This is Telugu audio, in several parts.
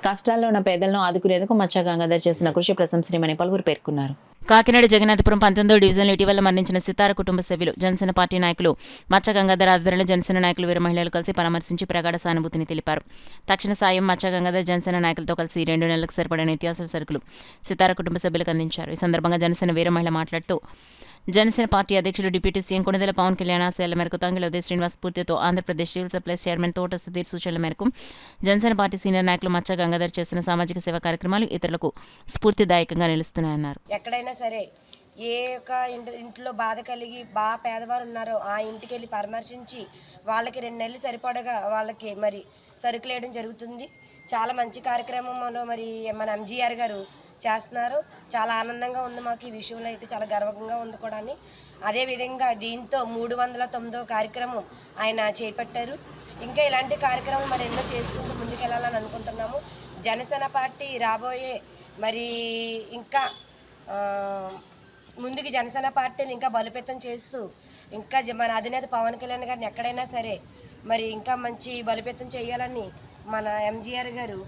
కష్టాల్లో ఉన్న పేదలను ఆదుకునేందుకు మచ్చా గంగాధర్ చేసిన కృషి ప్రశంసనీయమని పలువురు పేర్కొన్నారు. కాకినాడ జగన్నాథపురం 19వ డివిజన్లో ఇటీవల మరణించిన సితార కుటుంబ సభ్యులు జనసేన పార్టీ నాయకులు మచ్చా గంగాధర్ ఆధ్వర్యంలో జనసేన నాయకులు వీరు మహిళలు కలిసి పరామర్శించి ప్రగాఢ సానుభూతిని తెలిపారు. తక్షణ సాయం మచ్చా గంగాధర్ జనసేన నాయకులతో కలిసి 2 నెలలకు సరిపడిన నిత్యావసర సరుకులు సితార కుటుంబ సభ్యులకు అందించారు. ఈ సందర్భంగా జనసేన వీర మహిళ మాట్లాడుతూ జనసేన పార్టీ అధ్యక్షులు డిప్యూటీ సీఎం కొణిదెల పవన్ కళ్యాణ్ ఆశయాల మేరకు తంగిల ఉదయ్ శ్రీనివాస్ స్ఫూర్తితో ఆంధ్రప్రదేశ్ సివిల్ సప్లైస్ చైర్మన్ తోట సుధీర్ సూచనల మేరకు జనసేన పార్టీ సీనియర్ నాయకులు మచ్చా గంగాధర్ చేసిన సామాజిక సేవా కార్యక్రమాలు ఇతరులకు స్ఫూర్తిదాయకంగా నిలుస్తున్నాయన్నారు. ఎక్కడైనా సరే ఏ ఒక్క ఇంట్లో బాధ కలిగి బాగా పేదవారు ఉన్నారో ఆ ఇంటికి వెళ్ళి పరామర్శించి వాళ్ళకి 2 నెలలు సరిపడగా వాళ్ళకి మరి సరుకులు వేయడం జరుగుతుంది. చాలా మంచి కార్యక్రమంలో మరి మన ఎంజీఆర్ గారు చేస్తున్నారు. చాలా ఆనందంగా ఉంది మాకు ఈ విషయంలో అయితే చాలా గర్వంగా ఉంది కూడా. అదేవిధంగా దీంతో 309వ కార్యక్రమం ఆయన చేపట్టారు. ఇంకా ఇలాంటి కార్యక్రమం మరి ఎన్నో చేసుకుంటూ ముందుకెళ్ళాలని అనుకుంటున్నాము. జనసేన పార్టీ రాబోయే మరి ఇంకా ముందుకి జనసేన పార్టీని ఇంకా బలోపేతం చేస్తూ ఇంకా మన అధినేత పవన్ కళ్యాణ్ గారిని ఎక్కడైనా సరే మరి ఇంకా మంచి బలోపేతం చేయాలని మన ఎంజీఆర్ గారు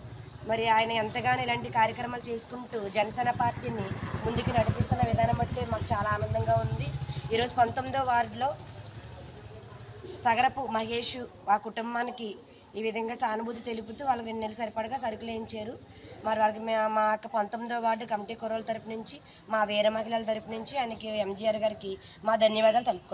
మరి ఆయన ఎంతగానో ఇలాంటి కార్యక్రమాలు చేసుకుంటూ జనసేన పార్టీని ముందుకు నడిపిస్తున్న విధానం బట్టి మాకు చాలా ఆనందంగా ఉంది. ఈరోజు 19వ వార్డులో సగరపు మహేష్ ఆ కుటుంబానికి ఈ విధంగా సానుభూతి తెలుపుతూ వాళ్ళకి 2 నెలలు సరిపడగా సరుకులు వేయించారు. మరి వాళ్ళకి మా 19వ వార్డు కమిటీ కుర్రోళ్ళ తరపు నుంచి మా వీర మహిళల తరపు నుంచి ఆయనకి ఎంజీఆర్ గారికి మా ధన్యవాదాలు తెలుపుకుంటున్నాం.